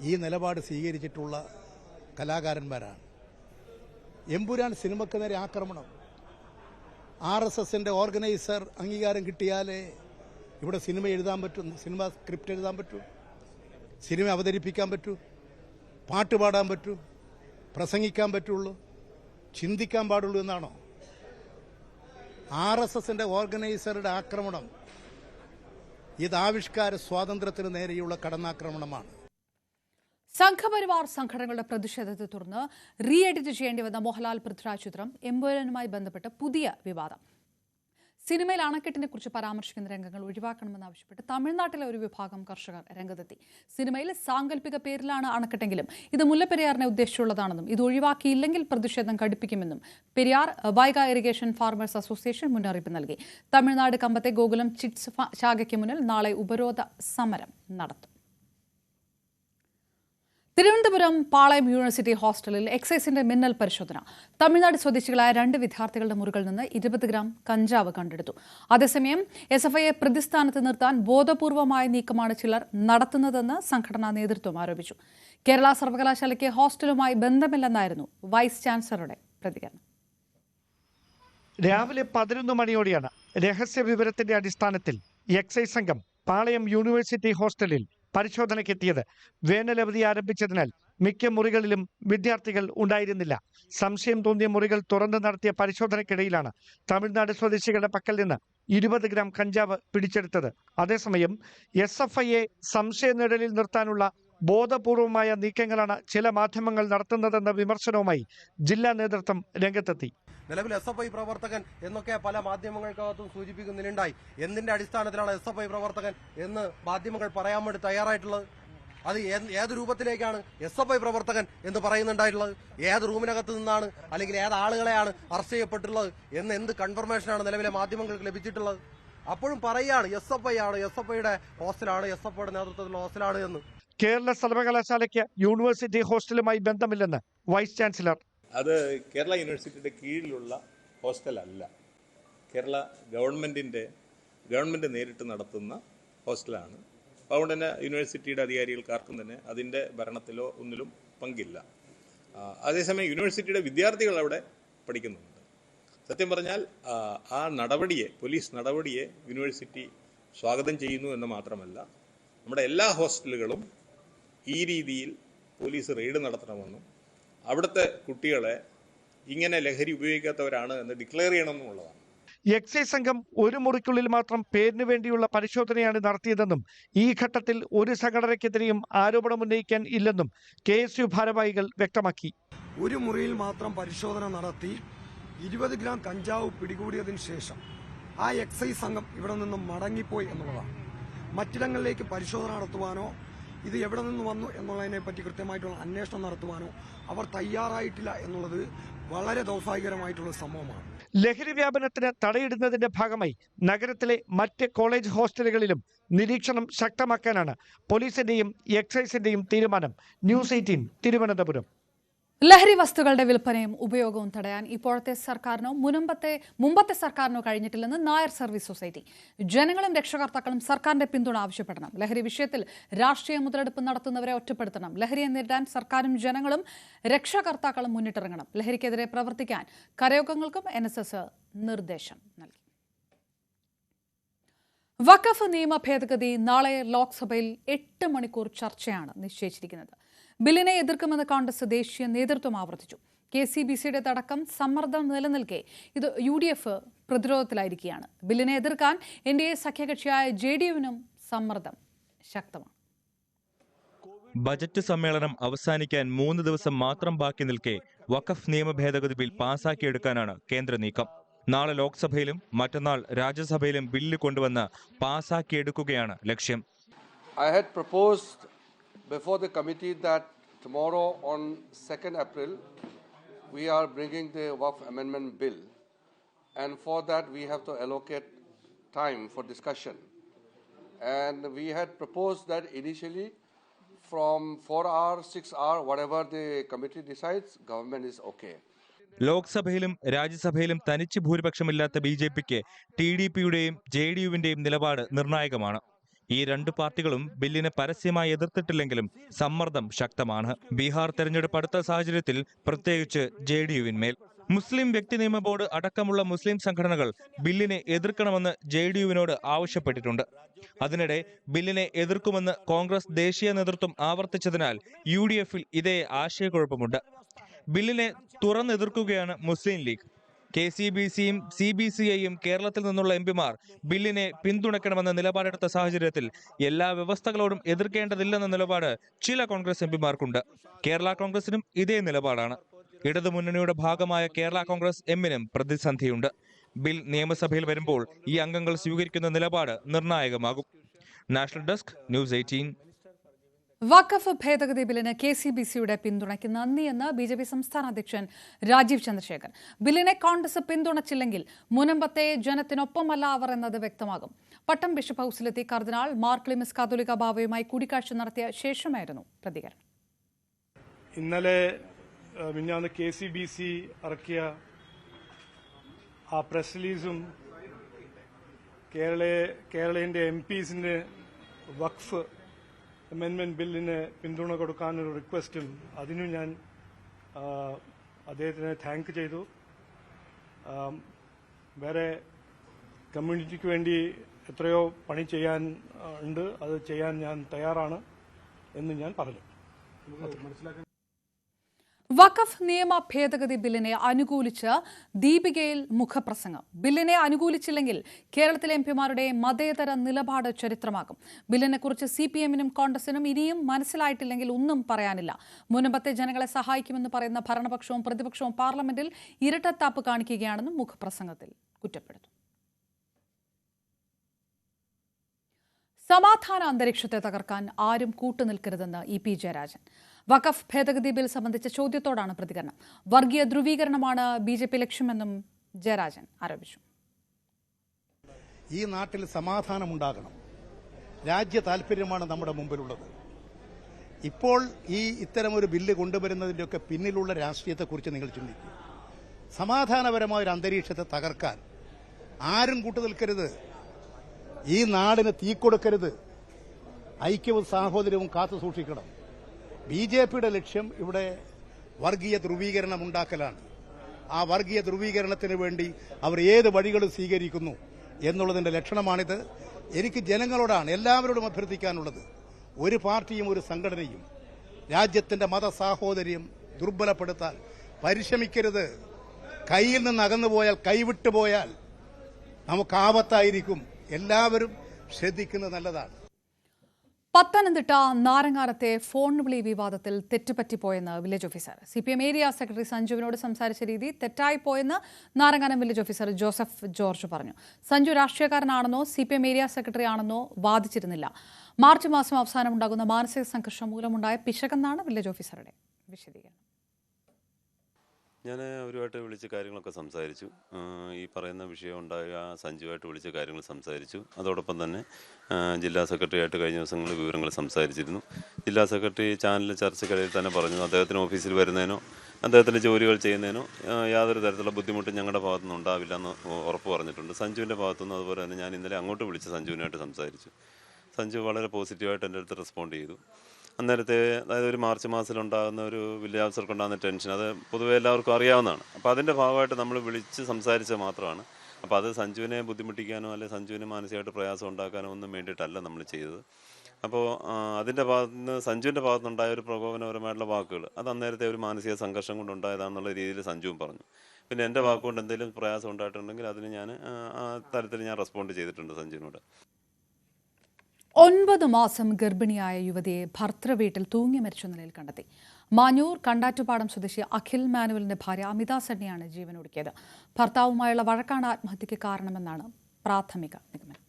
ഈ നിലപാട് സ്വീകരിച്ചിട്ടുള്ള കലാകാരന്മാരാണ്. എമ്പുരാൻ സിനിമയ്ക്ക് നേരെ ആക്രമണം, RSSന്റെ ഓർഗനൈസർ അംഗീകാരം കിട്ടിയാലേ ഇവിടെ സിനിമ എഴുതാൻ പറ്റൂ, സിനിമ സ്ക്രിപ്റ്റ് എഴുതാൻ പറ്റൂ, സിനിമ അവതരിപ്പിക്കാൻ പറ്റൂ, പാട്ട് പാടാൻ പറ്റൂ, പ്രസംഗിക്കാൻ പറ്റുള്ളൂ, ചിന്തിക്കാൻ പാടുള്ളൂ എന്നാണോ? RSSന്റെ ഓർഗനൈസറുടെ ആക്രമണം ഇത് ആവിഷ്കാര സ്വാതന്ത്ര്യത്തിന് നേരെയുള്ള കടന്നാക്രമണമാണ്. സംഘപരിവാർ സംഘടനകളുടെ പ്രതിഷേധത്തെ തുടർന്ന് റീ എഡിറ്റ് ചെയ്യേണ്ടി വന്ന മോഹൻലാൽ പൃഥ്വിരാജ് ചിത്രം എമ്പുരാനുമായി ബന്ധപ്പെട്ട് പുതിയ വിവാദം. സിനിമയിൽ അണക്കെട്ടിനെ കുറിച്ച് പരാമർശിക്കുന്ന രംഗങ്ങൾ ഒഴിവാക്കണമെന്നാവശ്യപ്പെട്ട് തമിഴ്നാട്ടിലെ ഒരു വിഭാഗം കർഷകർ രംഗത്തെത്തി. സിനിമയിൽ സാങ്കല്പിക പേരിലാണ് അണക്കെട്ടെങ്കിലും ഇത് മുല്ലപ്പെരിയാറിനെ ഉദ്ദേശിച്ചുള്ളതാണെന്നും ഇത് ഒഴിവാക്കിയില്ലെങ്കിൽ പ്രതിഷേധം കടുപ്പിക്കുമെന്നും Periyar Vaigai irrigation farmers association മുന്നറിയിപ്പ് നൽകി. തമിഴ്നാട് കമ്പത്തെ ഗോകുലം ചിറ്റ്സ് ശാഖയ്ക്ക് മുന്നിൽ നാളെ ഉപരോധ സമരം നടത്തും. തിരുവനന്തപുരം പാളയം യൂണിവേഴ്സിറ്റി ഹോസ്റ്റലിൽ എക്സൈസിന്റെ മിന്നൽ പരിശോധന. തമിഴ്നാട് സ്വദേശികളായ 2 വിദ്യാർത്ഥികളുടെ മുറികളിൽ നിന്ന് 20 ഗ്രാം കഞ്ചാവ് കണ്ടെടുത്തു. അതേസമയം SFIയെ പ്രതിസ്ഥാനത്ത് നിർത്താൻ ബോധപൂർവമായ നീക്കമാണ് ചിലർ നടത്തുന്നതെന്ന് സംഘടനാ നേതൃത്വം ആരോപിച്ചു. കേരള സർവകലാശാലയ്ക്ക് ഹോസ്റ്റലുമായി ബന്ധമില്ലെന്നായിരുന്നു വൈസ് ചാൻസലറുടെ പ്രതികരണം. രാവിലെ 11 മണിയോടെയാണ് രഹസ്യ വിവരത്തിന്റെ അടിസ്ഥാനത്തിൽ എക്സൈസ് സംഘം പാളയം യൂണിവേഴ്സിറ്റി ഹോസ്റ്റലിൽ പരിശോധനയ്ക്കെത്തിയത്. വേനലവധി ആരംഭിച്ചതിനാൽ മിക്ക മുറികളിലും വിദ്യാർത്ഥികൾ ഉണ്ടായിരുന്നില്ല. സംശയം തോന്നിയ മുറികൾ തുറന്നു നടത്തിയ പരിശോധനയ്ക്കിടയിലാണ് തമിഴ്നാട് സ്വദേശികളുടെ പക്കൽ നിന്ന് 20 ഗ്രാം കഞ്ചാവ് പിടിച്ചെടുത്തത്. അതേസമയം SFIയെ സംശയനിഴലിൽ നിർത്താനുള്ള ബോധപൂർവമായ നീക്കങ്ങളാണ് ചില മാധ്യമങ്ങൾ നടത്തുന്നതെന്ന വിമർശനവുമായി ജില്ലാ നേതൃത്വം രംഗത്തെത്തി. നിലവിൽ SFI പ്രവർത്തകൻ എന്നൊക്കെ പല മാധ്യമങ്ങൾക്കകത്തും സൂചിപ്പിക്കുന്നുണ്ടായി. എന്തിന്റെ അടിസ്ഥാനത്തിലാണ് SFI പ്രവർത്തകൻ എന്ന് മാധ്യമങ്ങൾ പറയാൻ വേണ്ടി തയ്യാറായിട്ടുള്ളത്? അത് ഏത് രൂപത്തിലേക്കാണ് SFI പ്രവർത്തകൻ എന്ന് പറയുന്നുണ്ടായിട്ടുള്ളത്? ഏത് റൂമിനകത്ത് നിന്നാണ് അല്ലെങ്കിൽ ഏത് ആളുകളെയാണ് അറസ്റ്റ് ചെയ്യപ്പെട്ടുള്ളത് എന്ന് എന്ത് കൺഫർമേഷനാണ് നിലവിലെ മാധ്യമങ്ങൾക്ക് ലഭിച്ചിട്ടുള്ളത്? അപ്പോഴും പറയുകയാണ് SFI ആണ്, SFIയുടെ ഹോസ്റ്റലാണ്, SFIയുടെ നേതൃത്വത്തിലുള്ള ഹോസ്റ്റലാണ് എന്ന്. കേരള സർവകലാശാലയ്ക്ക് യൂണിവേഴ്സിറ്റി ഹോസ്റ്റലുമായി ബന്ധമില്ലെന്ന് വൈസ് ചാൻസലർ. അത് കേരള യൂണിവേഴ്സിറ്റിയുടെ കീഴിലുള്ള ഹോസ്റ്റലല്ല. കേരള ഗവൺമെൻറ് നേരിട്ട് നടത്തുന്ന ഹോസ്റ്റലാണ്. അതുകൊണ്ട് തന്നെ യൂണിവേഴ്സിറ്റിയുടെ അധികാരികൾക്കാർക്കും തന്നെ അതിൻ്റെ ഭരണത്തിലോ ഒന്നിലും പങ്കില്ല. അതേസമയം യൂണിവേഴ്സിറ്റിയുടെ വിദ്യാർത്ഥികൾ അവിടെ പഠിക്കുന്നുണ്ട്. സത്യം പറഞ്ഞാൽ ആ നടപടിയെ, പോലീസ് നടപടിയെ യൂണിവേഴ്സിറ്റി സ്വാഗതം ചെയ്യുന്നു എന്ന് മാത്രമല്ല, നമ്മുടെ എല്ലാ ഹോസ്റ്റലുകളും ഈ രീതിയിൽ പോലീസ് റെയ്ഡ് നടത്തണമെന്നും അവിടുത്തെ കുട്ടികളെ ഇങ്ങനെ ലഹരി ഉപയോഗിക്കാത്തവരാണ് എന്ന് ഡിക്ലെയർ ചെയ്യണമെന്നുള്ളതാണ്. എക്സൈസ് സംഘം ഒരു മുറിക്കുള്ളിൽ മാത്രം പേരിന് വേണ്ടിയുള്ള പരിശോധനയാണ് നടത്തിയതെന്നും ഈ ഘട്ടത്തിൽ ഒരു സംഘടനയ്ക്കെതിരെയും ആരോപണമുന്നയിക്കാൻ ഇല്ലെന്നും KSU ഭാരവാഹികൾ വ്യക്തമാക്കി. ഒരു മുറിയിൽ മാത്രം പരിശോധന നടത്തി 20 ഗ്രാം കഞ്ചാവ് പിടികൂടിയതിനു ശേഷം ആ എക്സൈസ് സംഘം ഇവിടെ നിന്നും മടങ്ങിപ്പോയി എന്നുള്ളതാണ്. മറ്റിടങ്ങളിലേക്ക് പരിശോധന നടത്തുവാനോ ഇത് എവിടെ നിന്ന് വന്നു എന്നുള്ളതിനെ പറ്റി കൃത്യമായിട്ടുള്ള അന്വേഷണം നടത്തുവാനോ അവർ തയ്യാറായിട്ടില്ല എന്നുള്ളത് വളരെ ദൗർഭാഗ്യകരമായിട്ടുള്ള സംഭവമാണ്. ലഹരി വ്യാപനത്തിന് തടയിടുന്നതിന്റെ ഭാഗമായി നഗരത്തിലെ മറ്റ് കോളേജ് ഹോസ്റ്റലുകളിലും നിരീക്ഷണം ശക്തമാക്കാനാണ് പോലീസിന്റെയും എക്സൈസിന്റെയും തീരുമാനം. ന്യൂസ് 18 തിരുവനന്തപുരം. ലഹരി വസ്തുക്കളുടെ വിൽപ്പനയും ഉപയോഗവും തടയാൻ ഇപ്പോഴത്തെ സർക്കാരിനോ മുമ്പത്തെ സർക്കാരിനോ കഴിഞ്ഞിട്ടില്ലെന്ന് നായർ സർവീസ് സൊസൈറ്റി. ജനങ്ങളും രക്ഷകർത്താക്കളും സർക്കാരിന്റെ പിന്തുണ ആവശ്യപ്പെടണം. ലഹരി വിഷയത്തിൽ രാഷ്ട്രീയ മുതലെടുപ്പ് നടത്തുന്നവരെ ഒറ്റപ്പെടുത്തണം. ലഹരിയെ നേരിടാൻ സർക്കാരും ജനങ്ങളും രക്ഷകർത്താക്കളും മുന്നിട്ടിറങ്ങണം. ലഹരിക്കെതിരെ പ്രവർത്തിക്കാൻ കരയോഗങ്ങൾക്കും NSS നിർദ്ദേശം നൽകി. വഖഫ് നിയമ ഭേദഗതി നാളെ ലോക്സഭയിൽ 8 മണിക്കൂർ ചർച്ചയാണ് നിശ്ചയിച്ചിരിക്കുന്നത്. ബില്ലിനെ എതിർക്കുമെന്ന് കോൺഗ്രസ് ദേശീയ നേതൃത്വം ആവർത്തിച്ചു. KCBCയുടെ അടക്കം സമ്മർദ്ദം നിലനിൽക്കെ ഇത് UDF പ്രതിരോധത്തിലായിരിക്കുകയാണ്. ബില്ലിനെ എതിർക്കാൻ NDA സഖ്യകക്ഷിയായ JDUവിനും സമ്മർദ്ദം ശക്തമാണ്. ബജറ്റ് സമ്മേളനം അവസാനിക്കാൻ 3 ദിവസം മാത്രം ബാക്കി നിൽക്കെ വഖഫ് നിയമ ഭേദഗതി ബിൽ പാസാക്കിയെടുക്കാനാണ് കേന്ദ്ര നീക്കം. നാളെ ലോക്സഭയിലും മറ്റന്നാൾ രാജ്യസഭയിലും ബില്ല് കൊണ്ടുവന്ന് പാസാക്കിയെടുക്കുകയാണ് ലക്ഷ്യം. I had proposed before the committee that tomorrow on 2nd April we are bringing the Waqf Amendment Bill, and for that we have to allocate time for discussion, and we had proposed that initially from 4 hours, 6 hours, whatever the committee decides, government is okay. ലോക്സഭയിലും രാജ്യസഭയിലും തനിച്ച് ഭൂരിപക്ഷമില്ലാത്ത BJPക്ക് TDPയുടെയും JDUവിന്റെയും നിലപാട് നിർണായകമാണ്. ഈ 2 പാർട്ടികളും ബില്ലിനെ പരസ്യമായി എതിർത്തിട്ടില്ലെങ്കിലും സമ്മർദ്ദം ശക്തമാണ്. ബീഹാർ തെരഞ്ഞെടുപ്പ് അടുത്ത സാഹചര്യത്തിൽ പ്രത്യേകിച്ച് JDUവിന്മേൽ. മുസ്ലിം വ്യക്തി നിയമ ബോർഡ് അടക്കമുള്ള മുസ്ലിം സംഘടനകൾ ബില്ലിനെ എതിർക്കണമെന്ന് JDUവിനോട് ആവശ്യപ്പെട്ടിട്ടുണ്ട്. അതിനിടെ ബില്ലിനെ എതിർക്കുമെന്ന് കോൺഗ്രസ് ദേശീയ നേതൃത്വം ആവർത്തിച്ചതിനാൽ UDFൽ ഇതേ ആശയക്കുഴപ്പമുണ്ട്. ബില്ലിനെ തുറന്നെതിർക്കുകയാണ് മുസ്ലിം ലീഗ്. KCBCയും CBCIയും കേരളത്തിൽ നിന്നുള്ള MPമാർ ബില്ലിനെ പിന്തുണയ്ക്കണമെന്ന നിലപാടെടുത്ത സാഹചര്യത്തിൽ എല്ലാ വ്യവസ്ഥകളോടും എതിർക്കേണ്ടതില്ലെന്ന നിലപാട് ചില കോൺഗ്രസ് MPമാർക്കുണ്ട്. കേരള കോൺഗ്രസിനും ഇതേ നിലപാടാണ്. ഇടതുമുന്നണിയുടെ ഭാഗമായ കേരള കോൺഗ്രസ് Mനും പ്രതിസന്ധിയുണ്ട്. ബിൽ നിയമസഭയിൽ വരുമ്പോൾ ഈ അംഗങ്ങൾ സ്വീകരിക്കുന്ന നിലപാട് നിർണായകമാകും. National desk, news 18. വഖഫ് ഭേദഗതി ബില്ലിന് KCBCയുടെ പിന്തുണയ്ക്ക് നന്ദിയെന്ന് BJP സംസ്ഥാന അധ്യക്ഷൻ രാജീവ് ചന്ദ്രശേഖർ. ബില്ലിനെ കോൺഗ്രസ് പിന്തുണച്ചില്ലെങ്കിൽ മുനമ്പത്തെ ജനത്തിനൊപ്പമല്ല അവർ എന്നത് വ്യക്തമാകും. പട്ടം ബിഷപ്പ് ഹൌസിലെത്തി കർദിനാൾ മാർ ക്ലിമിസ് കാതോലിക്ക ബാവയുമായി കൂടിക്കാഴ്ച നടത്തിയ ശേഷമായിരുന്നു പ്രതികരണം. ഇന്നലെ മിഞ്ഞാന്ന് KCBC ഇറക്കിയ ആ പ്രസ് റിലീസും കേരളത്തിന്റെ MPസിന്റെ വഖഫ് അമെൻമെന്റ് ബില്ലിന് പിന്തുണ കൊടുക്കാനൊരു റിക്വസ്റ്റും അതിനും ഞാൻ അദ്ദേഹത്തിനെ താങ്ക് ചെയ്തു. വേറെ കമ്മ്യൂണിറ്റിക്ക് വേണ്ടി എത്രയോ പണി ചെയ്യാൻ ഉണ്ട്, അത് ചെയ്യാൻ ഞാൻ തയ്യാറാണ് എന്ന് ഞാൻ പറഞ്ഞു. വഖഫ് നിയമ ഭേദഗതി ബില്ലിനെ അനുകൂലിച്ച് ദീപികയിൽ മുഖപ്രസംഗം. ബില്ലിനെ അനുകൂലിച്ചില്ലെങ്കിൽ കേരളത്തിലെ MPമാരുടെ മതേതര നിലപാട് ചരിത്രമാകും. ബില്ലിനെക്കുറിച്ച് CPMനും കോൺഗ്രസിനും ഇനിയും മനസ്സിലായിട്ടില്ലെങ്കിൽ ഒന്നും പറയാനില്ല. മുൻപത്തെ ജനങ്ങളെ സഹായിക്കുമെന്ന് പറയുന്ന ഭരണപക്ഷവും പ്രതിപക്ഷവും പാർലമെന്റിൽ ഇരട്ടത്താപ്പ് കാണിക്കുകയാണെന്നും മുഖപ്രസംഗത്തിൽ കുറ്റപ്പെടുത്തും. സമാധാന അന്തരീക്ഷത്തെ തകർക്കാൻ ആരും കൂട്ടുനിൽക്കരുതെന്ന് EP ജയരാജൻ. വഖഫ് ഭേദഗതി ബിൽ സംബന്ധിച്ച ചോദ്യത്തോടാണ് പ്രതികരണം. വർഗീയ ധ്രുവീകരണമാണ് BJP ലക്ഷ്യമെന്നും ജയരാജൻ ആരോപിച്ചു. ഈ നാട്ടിൽ സമാധാനമുണ്ടാകണം, രാജ്യ താൽപര്യമാണ് നമ്മുടെ മുമ്പിലുള്ളത്. ഇപ്പോൾ ഇത്തരമൊരു ബില്ല് കൊണ്ടുവരുന്നതിൻ്റെയൊക്കെ പിന്നിലുള്ള രാഷ്ട്രീയത്തെക്കുറിച്ച് നിങ്ങൾ ചിന്തിക്കും. സമാധാനപരമായ ഒരു അന്തരീക്ഷത്തെ തകർക്കാൻ ആരും കൂട്ടുനിൽക്കരുത്. ഈ നാടിന് തീ കൊടുക്കരുത്. ഐക്യവും സാഹോദര്യവും കാത്തു സൂക്ഷിക്കണം. BJPയുടെ ലക്ഷ്യം ഇവിടെ വർഗീയ ധ്രുവീകരണം ഉണ്ടാക്കലാണ്. ആ വർഗീയ ധ്രുവീകരണത്തിന് വേണ്ടി അവർ ഏത് വഴികളും സ്വീകരിക്കുന്നു എന്നുള്ളതിന്റെ ലക്ഷണമാണിത്. എനിക്ക് ജനങ്ങളോടാണ് എല്ലാവരോടും അഭ്യർത്ഥിക്കാനുള്ളത്, ഒരു പാർട്ടിയും ഒരു സംഘടനയും രാജ്യത്തിന്റെ മതസാഹോദര്യം ദുർബലപ്പെടുത്താൻ പരിശ്രമിക്കരുത്. കയ്യിൽ നിന്ന് അകന്നുപോയാൽ, കൈവിട്ടുപോയാൽ നമുക്ക് ആപത്തായിരിക്കും. എല്ലാവരും ശ്രദ്ധിക്കുന്നത് നല്ലതാണ്. പത്തനംതിട്ട നാരങ്ങാനത്തെ ഫോൺ വിളി വിവാദത്തിൽ തെറ്റുപറ്റിപ്പോയെന്ന് village officer. CPM area secretary സഞ്ജുവിനോട് സംസാരിച്ച രീതി തെറ്റായിപ്പോയെന്ന് നാരങ്ങാനം വില്ലേജ് ഓഫീസർ ജോസഫ് ജോർജ് പറഞ്ഞു. സഞ്ജു രാഷ്ട്രീയക്കാരനാണെന്നോ CPM ഏരിയ സെക്രട്ടറി ആണെന്നോ വാദിച്ചിരുന്നില്ല. മാർച്ച് മാസം അവസാനം ഉണ്ടാകുന്ന മാനസിക സംഘർഷം മൂലമുണ്ടായ പിശകെന്നാണ് വില്ലേജ് ഓഫീസറുടെ വിശദീകരണം. ഞാൻ അവരുമായിട്ട് വിളിച്ച് കാര്യങ്ങളൊക്കെ സംസാരിച്ചു. ഈ പറയുന്ന വിഷയം ഉണ്ടായ സഞ്ജുവായിട്ട് വിളിച്ച് കാര്യങ്ങൾ സംസാരിച്ചു. അതോടൊപ്പം തന്നെ ജില്ലാ സെക്രട്ടറിയായിട്ട് കഴിഞ്ഞ ദിവസങ്ങളിൽ വിവരങ്ങൾ സംസാരിച്ചിരുന്നു. ജില്ലാ സെക്രട്ടറി ചാനൽ ചർച്ചയ്ക്കിടയിൽ തന്നെ പറഞ്ഞു അദ്ദേഹത്തിന് ഓഫീസിൽ വരുന്നതിനോ അദ്ദേഹത്തിൻ്റെ ജോലികൾ ചെയ്യുന്നതിനോ യാതൊരു തരത്തിലുള്ള ബുദ്ധിമുട്ടും ഞങ്ങളുടെ ഭാഗത്തുനിന്ന് ഉണ്ടാവില്ല എന്ന് ഉറപ്പ് പറഞ്ഞിട്ടുണ്ട്. സഞ്ജുവിൻ്റെ ഭാഗത്തുനിന്ന് അതുപോലെ തന്നെ ഞാൻ ഇന്നലെ അങ്ങോട്ട് വിളിച്ച് സഞ്ജുവിനായിട്ട് സംസാരിച്ചു. സഞ്ജു വളരെ പോസിറ്റീവായിട്ട് എൻ്റെ അടുത്ത് റെസ്പോണ്ട് ചെയ്തു. അന്നേരത്തെ അതായത് ഒരു മാർച്ച് മാസത്തിലുണ്ടാകുന്ന ഒരു വില്ലേജ് ഓഫീസർക്കുണ്ടാകുന്ന ടെൻഷൻ അത് പൊതുവെ എല്ലാവർക്കും അറിയാവുന്നതാണ്. അപ്പോൾ അതിൻ്റെ ഭാഗമായിട്ട് നമ്മൾ വിളിച്ച് സംസാരിച്ചത് മാത്രമാണ്. അപ്പോൾ അത് സഞ്ജുവിനെ ബുദ്ധിമുട്ടിക്കാനോ അല്ലെങ്കിൽ സഞ്ജുവിന് മാനസികമായിട്ട് പ്രയാസം ഉണ്ടാക്കാനോ ഒന്നും വേണ്ടിയിട്ടല്ല നമ്മൾ ചെയ്തത്. അപ്പോൾ അതിൻ്റെ ഭാഗത്തുനിന്ന് സഞ്ജുവിൻ്റെ ഭാഗത്തുനിന്നുണ്ടായ ഒരു പ്രകോപനപരമായിട്ടുള്ള വാക്കുകൾ അത് അന്നേരത്തെ ഒരു മാനസിക സംഘർഷം കൊണ്ടുണ്ടായതാണെന്നുള്ള രീതിയിൽ സഞ്ജുവും പറഞ്ഞു. പിന്നെ എൻ്റെ വാക്കുകൊണ്ട് എന്തെങ്കിലും പ്രയാസം ഉണ്ടായിട്ടുണ്ടെങ്കിൽ അതിന് ഞാൻ ആ തരത്തിൽ ഞാൻ റെസ്പോണ്ട് ചെയ്തിട്ടുണ്ട് സഞ്ജുവിനോട്. 9 മാസം ഗർഭിണിയായ യുവതിയെ ഭർത്തൃവീട്ടിൽ തൂങ്ങി മരിച്ച നിലയിൽ കണ്ടെത്തി. മാഞ്ഞൂർ കണ്ടാറ്റുപാടം സ്വദേശി അഖിൽ മാനുവലിന്റെ ഭാര്യ അമിത സണ്ണിയാണ് ജീവനൊടുക്കിയത്. ഭർത്താവുമായുള്ള വഴക്കാണ് ആത്മഹത്യക്ക് കാരണമെന്നാണ് പ്രാഥമിക നിഗമനം.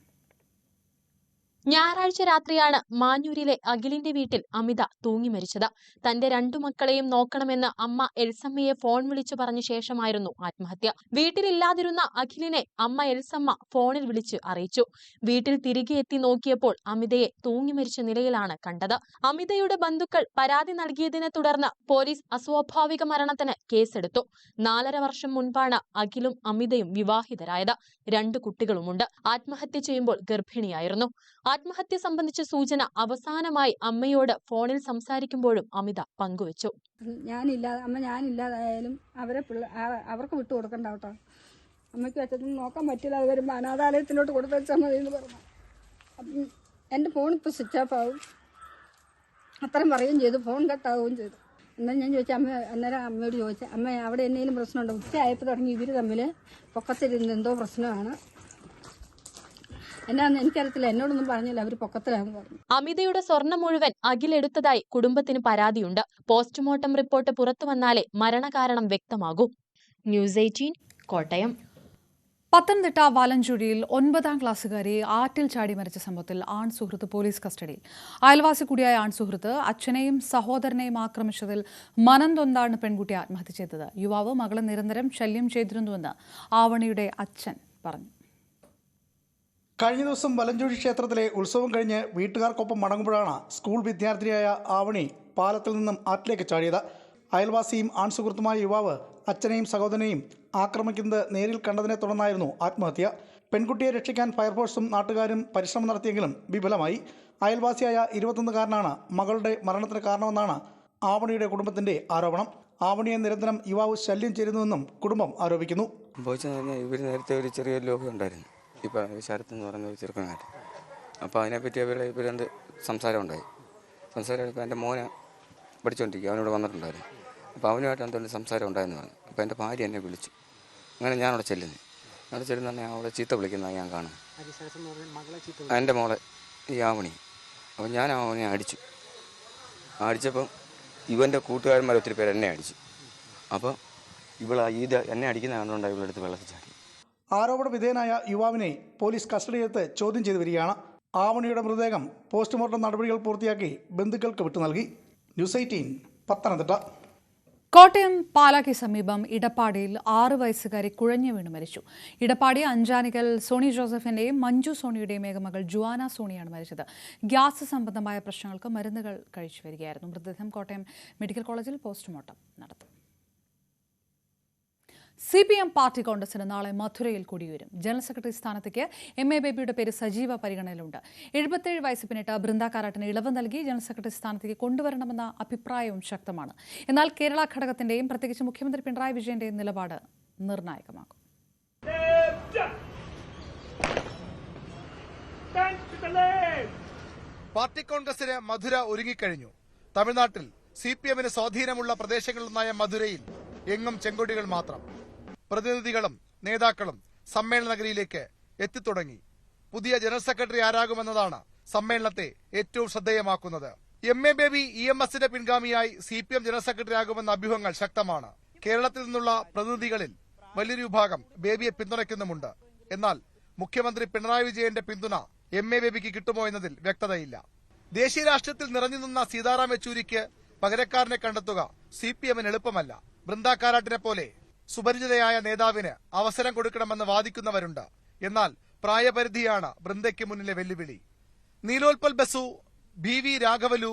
ഞായറാഴ്ച രാത്രിയാണ് മാഞ്ഞൂരിലെ അഖിലിന്റെ വീട്ടിൽ അമിത തൂങ്ങി മരിച്ചത്. തന്റെ 2 മക്കളെയും നോക്കണമെന്ന് അമ്മ എൽസമ്മയെ ഫോൺ വിളിച്ചു പറഞ്ഞ ശേഷമായിരുന്നു ആത്മഹത്യ. വീട്ടിലില്ലാതിരുന്ന അഖിലിനെ അമ്മ എൽസമ്മ ഫോണിൽ വിളിച്ച് അറിയിച്ചു. വീട്ടിൽ തിരികെ എത്തി നോക്കിയപ്പോൾ അമിതയെ തൂങ്ങി മരിച്ച നിലയിലാണ് കണ്ടത്. അമിതയുടെ ബന്ധുക്കൾ പരാതി നൽകിയതിനെ തുടർന്ന് പോലീസ് അസ്വാഭാവിക മരണത്തിന് കേസെടുത്തു. 4.5 വർഷം മുൻപാണ് അഖിലും അമിതയും വിവാഹിതരായത്. 2 കുട്ടികളുമുണ്ട്. ആത്മഹത്യ ചെയ്യുമ്പോൾ ഗർഭിണിയായിരുന്നു. ആത്മഹത്യ സംബന്ധിച്ച സൂചന അവസാനമായി അമ്മയോട് ഫോണിൽ സംസാരിക്കുമ്പോഴും അമിത പങ്കുവച്ചു. ഞാനില്ലാതായാലും അവർക്ക് വിട്ടു കൊടുക്കണ്ട കേട്ടോ. അമ്മയ്ക്ക് അച്ഛനും നോക്കാൻ പറ്റില്ല. അത് വരുമ്പോൾ അനാഥാലയത്തിലോട്ട് കൊടുത്തു വെച്ചാൽ മതി എന്ന് പറഞ്ഞു. അപ്പം എൻ്റെ ഫോൺ ഇപ്പോൾ സ്വിച്ച് ഓഫ് ആവും അത്രയും പറയുകയും ചെയ്തു. ഫോൺ കട്ടാവുകയും ചെയ്തു. എന്നാൽ ഞാൻ ചോദിച്ചാൽ അന്നേരം അമ്മയോട് ചോദിച്ചാൽ അമ്മ അവിടെ എന്തെങ്കിലും പ്രശ്നമുണ്ടോ? ഉച്ചയായപ്പോൾ തുടങ്ങി ഇവർ തമ്മിൽ പൊക്കത്തിരുന്ന് എന്തോ പ്രശ്നമാണ്. എന്നാന്ന് എനിക്കറിയത്തില്ല. എന്നോടൊന്നും പറഞ്ഞില്ല. അവർ പൊക്കത്തിലാണെന്ന് പറഞ്ഞു. അമിതയുടെ സ്വർണം മുഴുവൻ അഖിലെടുത്തതായി കുടുംബത്തിന് പരാതിയുണ്ട്. പോസ്റ്റ്മോർട്ടം റിപ്പോർട്ട് പുറത്തു വന്നാലേ മരണകാരണം വ്യക്തമാകൂ. ന്യൂസ് 18 കോട്ടയം. പത്തനംതിട്ട വാലഞ്ചുഴിയിൽ 9ാം ക്ലാസ്സുകാരി ആറ്റിൽ ചാടി മരിച്ച സംഭവത്തിൽ ആൺസുഹൃത്ത് പോലീസ് കസ്റ്റഡിയിൽ. അയൽവാസി കൂടിയായ ആൺസുഹൃത്ത് അച്ഛനെയും സഹോദരനെയും ആക്രമിച്ചതിൽ മനം നൊന്താണ് പെൺകുട്ടി ആത്മഹത്യ ചെയ്തത്. യുവാവ് മകളെ നിരന്തരം ശല്യം ചെയ്തിരുന്നുവെന്ന് ആവണിയുടെ അച്ഛൻ പറഞ്ഞു. കഴിഞ്ഞ ദിവസം വലഞ്ചുഴി ക്ഷേത്രത്തിലെ ഉത്സവം കഴിഞ്ഞ് വീട്ടുകാർക്കൊപ്പം മടങ്ങുമ്പോഴാണ് സ്കൂൾ വിദ്യാർത്ഥിനിയായ ആവണി പാലത്തിൽ നിന്നും ആറ്റിലേക്ക് ചാടിയത്. അയൽവാസിയും ആൺസുഹൃത്തുമായ യുവാവ് അച്ഛനെയും സഹോദരനെയും ആക്രമിക്കുന്നത് നേരിൽ കണ്ടതിനെ തുടർന്നായിരുന്നു ആത്മഹത്യ. പെൺകുട്ടിയെ രക്ഷിക്കാൻ ഫയർഫോഴ്സും നാട്ടുകാരും പരിശ്രമം നടത്തിയെങ്കിലും വിഫലമായി. അയൽവാസിയായ 21-കാരനാണ് മകളുടെ മരണത്തിന് കാരണമെന്നാണ് ആവണിയുടെ കുടുംബത്തിന്റെ ആരോപണം. ആവണിയെ നിരന്തരം യുവാവ് ശല്യം ചെയ്തിരുന്നുവെന്നും കുടുംബം ആരോപിക്കുന്നു. ഇവർ നേരത്തെ ഒരു ചെറിയ ലോകം ഉണ്ടായിരുന്നു. ഇപ്പോൾ ശരത്ത് എന്ന് പറയുന്ന ഒരു ചെറുക്കനായിട്ട്. അപ്പോൾ അതിനെപ്പറ്റി ഇവരെന്ത് സംസാരം ഉണ്ടായി. ഇപ്പോൾ എൻ്റെ മോനെ പഠിച്ചുകൊണ്ടിരിക്കുക. അവനോട് വന്നിട്ടുണ്ടായിരുന്നു. അപ്പോൾ അവനുമായിട്ട് എന്തെങ്കിലും സംസാരം ഉണ്ടായെന്ന് പറഞ്ഞു. അപ്പോൾ എൻ്റെ ഭാര്യ എന്നെ വിളിച്ചു. അങ്ങനെ ഞാനവിടെ ചെല്ലുന്നത് അവിടെ ചീത്ത വിളിക്കുന്നതാണ് ഞാൻ കാണുന്നത്. എൻ്റെ മോളെ ഈ ആവണി. അപ്പോൾ ഞാൻ അവനെ അടിച്ചപ്പം ഇവൻ്റെ കൂട്ടുകാരന്മാർ ഒത്തിരി പേര് എന്നെ അടിച്ചു. അപ്പോൾ ഇത് എന്നെ അടിക്കുന്ന കണ്ടുകൊണ്ടാണ് ഇവളെടുത്ത് വെള്ളത്തിൽ ചാടി. ആരോപണ വിധേയനായ യുവാവിനെ പോലീസ് കസ്റ്റഡിയെടുത്ത് ചോദ്യം ചെയ്തു വരികയാണ്. ആവണിയുടെ മൃതദേഹം പോസ്റ്റ്മോർട്ടം നടപടികൾ പൂർത്തിയാക്കി ബന്ധുക്കൾക്ക് വിട്ടു നൽകി. ന്യൂസ് 18 പത്തനംതിട്ട. കോട്ടയം പാലായ്ക്ക് സമീപം ഇടപ്പാടിയിൽ 6 വയസ്സുകാരി കുഴഞ്ഞു വീണ് മരിച്ചു. ഇടപ്പാടി അഞ്ചാനിക്കൽ സോണി ജോസഫിന്റെയും മഞ്ജു സോണിയുടെയും ഏകമകൾ ജുവാന സോണിയാണ് മരിച്ചത്. ഗ്യാസ് സംബന്ധമായ പ്രശ്നങ്ങൾക്ക് മരുന്നുകൾ കഴിച്ചു വരികയായിരുന്നു. മൃതദേഹം കോട്ടയം മെഡിക്കൽ കോളേജിൽ പോസ്റ്റ്മോർട്ടം നടത്തും. CPM പാർട്ടി കോൺഗ്രസിന് നാളെ മധുരയിൽ കൊടിയുയരും. ജനറൽ സെക്രട്ടറി സ്ഥാനത്തേക്ക് MA ബേബിയുടെ പേര് സജീവ പരിഗണനയിലുണ്ട്. 77 വയസ്സ് പിന്നിട്ട് ബൃന്ദ കാരാട്ടിന് ഇളവ് നൽകി ജനറൽ സെക്രട്ടറി സ്ഥാനത്തേക്ക് കൊണ്ടുവരണമെന്ന അഭിപ്രായവും ശക്തമാണ്. എന്നാൽ കേരള ഘടകത്തിന്റെയും പ്രത്യേകിച്ച് മുഖ്യമന്ത്രി പിണറായി വിജയന്റെയും നിലപാട് നിർണായകമാകും. പാർട്ടി കോൺഗ്രസിന് മധുര ഒരുങ്ങിക്കഴിഞ്ഞു. തമിഴ്നാട്ടിൽ CPMന് സ്വാധീനമുള്ള പ്രദേശങ്ങളിലൊന്നായ മധുരയിൽ എങ്ങും ചെങ്കൊടികൾ മാത്രം. പ്രതിനിധികളും നേതാക്കളും സമ്മേളന നഗരിയിലേക്ക് എത്തിത്തുടങ്ങി. പുതിയ ജനറൽ സെക്രട്ടറി ആരാകുമെന്നതാണ് സമ്മേളനത്തെ ഏറ്റവും ശ്രദ്ധേയമാക്കുന്നത്. MA ബേബി EMSന്റെ പിൻഗാമിയായി CPM ജനറൽ സെക്രട്ടറി ആകുമെന്ന അഭ്യൂഹങ്ങൾ ശക്തമാണ്. കേരളത്തിൽ നിന്നുള്ള പ്രതിനിധികളിൽ വലിയൊരു വിഭാഗം ബേബിയെ പിന്തുണയ്ക്കുന്നുമുണ്ട്. എന്നാൽ മുഖ്യമന്ത്രി പിണറായി വിജയന്റെ പിന്തുണ MA ബേബിക്ക് കിട്ടുമോ എന്നതിൽ വ്യക്തതയില്ല. ദേശീയ രാഷ്ട്രീയത്തിൽ നിറഞ്ഞു നിന്ന സീതാറാം യെച്ചൂരിക്ക് പകരക്കാരനെ കണ്ടെത്തുക CPMന് എളുപ്പമല്ല. ബൃന്ദ കാരാട്ടിനെ പോലെ സുപരിചിതയായ നേതാവിന് അവസരം കൊടുക്കണമെന്ന് വാദിക്കുന്നവരുണ്ട്. എന്നാൽ പ്രായപരിധിയാണ് ബൃന്ദയ്ക്ക് മുന്നിലെ വെല്ലുവിളി. നീലോൽപൽ ബസു, BV രാഘവലു,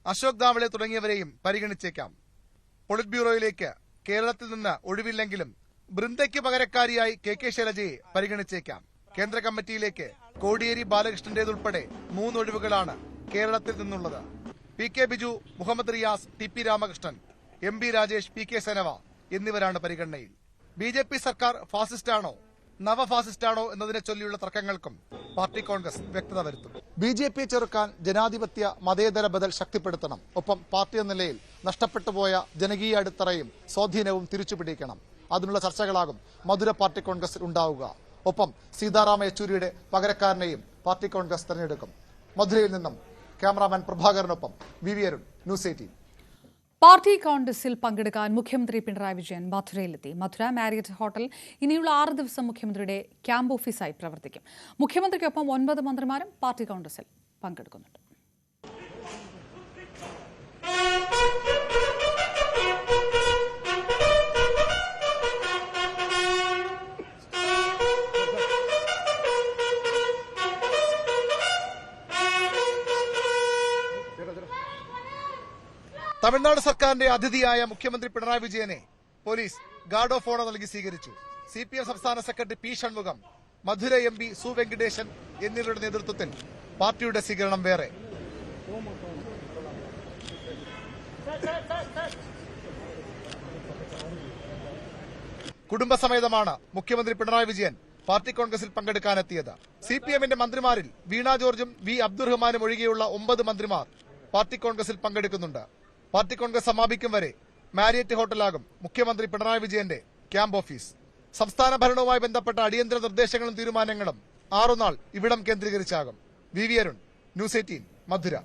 അശോക് ദാവളെ തുടങ്ങിയവരെയും പരിഗണിച്ചേക്കാം. പൊളിറ്റ് ബ്യൂറോയിലേക്ക് കേരളത്തിൽ നിന്ന് ഒഴിവില്ലെങ്കിലും ബൃന്ദയ്ക്ക് പകരക്കാരിയായി KK ശൈലജയെ പരിഗണിച്ചേക്കാം. കേന്ദ്ര കമ്മിറ്റിയിലേക്ക് കോടിയേരി ബാലകൃഷ്ണന്റേതുൾപ്പെടെ 3 ഒഴിവുകളാണ് കേരളത്തിൽ നിന്നുള്ളത്. PK Biju, Muhammad Riyas, TP Ramakrishnan, MB Rajesh, PK സനവ എന്നിവരാണ് പരിഗണനയിൽ. BJP സർക്കാർ ഫാസിസ്റ്റാണോ നവഫാസിസ്റ്റാണോ എന്നതിനെ ചൊല്ലിയുള്ള തർക്കങ്ങൾക്കും പാർട്ടി കോൺഗ്രസ് വ്യക്തത വരുത്തും. BJP ചെറുക്കാൻ ജനാധിപത്യ മതേതര ബദൽ ശക്തിപ്പെടുത്തണം. ഒപ്പം പാർട്ടി എന്ന നിലയിൽ നഷ്ടപ്പെട്ടുപോയ ജനകീയ അടിത്തറയും സ്വാധീനവും തിരിച്ചുപിടിക്കണം. അതിനുള്ള ചർച്ചകളാകും മധുര പാർട്ടി കോൺഗ്രസിൽ ഉണ്ടാവുക. ഒപ്പം സീതാറാം യെച്ചൂരിയുടെ പകരക്കാരനെയും പാർട്ടി കോൺഗ്രസ് തെരഞ്ഞെടുക്കും. മധുരയിൽ നിന്നും ക്യാമറാമാൻ പ്രഭാകരനൊപ്പം VV അരുൺ, ന്യൂസ് 18. പാർട്ടി കോൺഗ്രസിൽ പങ്കെടുക്കാൻ മുഖ്യമന്ത്രി പിണറായി വിജയൻ മധുരയിലെത്തി. മധുര മാരിയറ്റ് ഹോട്ടൽ ഇനിയുള്ള 6 ദിവസം മുഖ്യമന്ത്രിയുടെ ക്യാമ്പ് ഓഫീസായി പ്രവർത്തിക്കും. മുഖ്യമന്ത്രിക്കൊപ്പം 9 മന്ത്രിമാരും പാർട്ടി കോൺഗ്രസിൽ പങ്കെടുക്കുന്നുണ്ട്. തമിഴ്നാട് സർക്കാരിന്റെ അതിഥിയായ മുഖ്യമന്ത്രി പിണറായി വിജയനെ പോലീസ് ഗാർഡ് ഓഫ് ഓണർ നൽകി സ്വീകരിച്ചു. CPM സംസ്ഥാന സെക്രട്ടറി P ഷൺമുഖം, മധുര MP സു വെങ്കിടേശൻ എന്നിവരുടെ നേതൃത്വത്തിൽ പാർട്ടിയുടെ സ്വീകരണം വേറെ. കുടുംബസമേതമാണ് മുഖ്യമന്ത്രി പിണറായി വിജയൻ പാർട്ടി കോൺഗ്രസിൽ പങ്കെടുക്കാനെത്തിയത്. CPMന്റെ മന്ത്രിമാരിൽ വീണ ജോർജും V അബ്ദുറഹ്മാനും ഒഴികെയുള്ള 9 മന്ത്രിമാർ പാർട്ടി കോൺഗ്രസിൽ പങ്കെടുക്കുന്നുണ്ട്. പാർട്ടി കോൺഗ്രസ് സമാപിക്കും വരെ മാരിയറ്റ് ഹോട്ടലാകും മുഖ്യമന്ത്രി പിണറായി വിജയന്റെ ക്യാമ്പ് ഓഫീസ്. സംസ്ഥാന ഭരണവുമായി ബന്ധപ്പെട്ട അടിയന്തര നിർദ്ദേശങ്ങളും തീരുമാനങ്ങളും 6 നാൾ ഇവിടം കേന്ദ്രീകരിച്ചാകും. VV അരുൺ, ന്യൂസ് 18, മധുര.